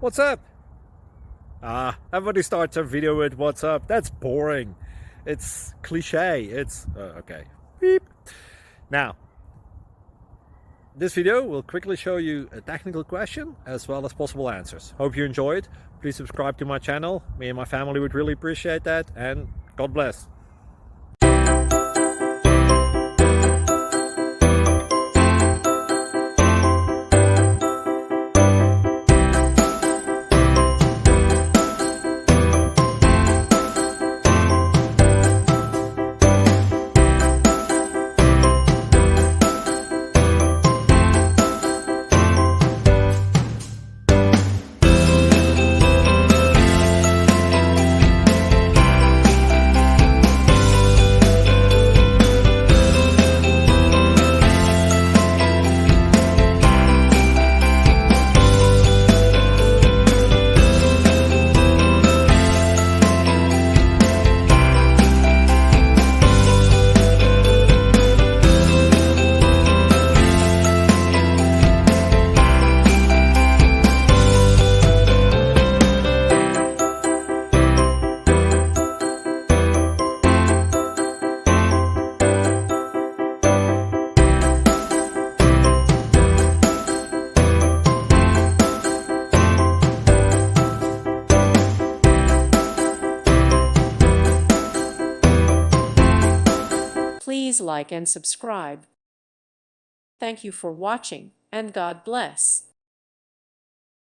What's up? Everybody starts a video with what's up. That's boring. It's cliche. It's okay. Beep. Now, this video will quickly show you a technical question as well as possible answers. Hope you enjoyed. Please subscribe to my channel. Me and my family would really appreciate that, and God bless. Please like and subscribe. Thank you for watching, and God bless.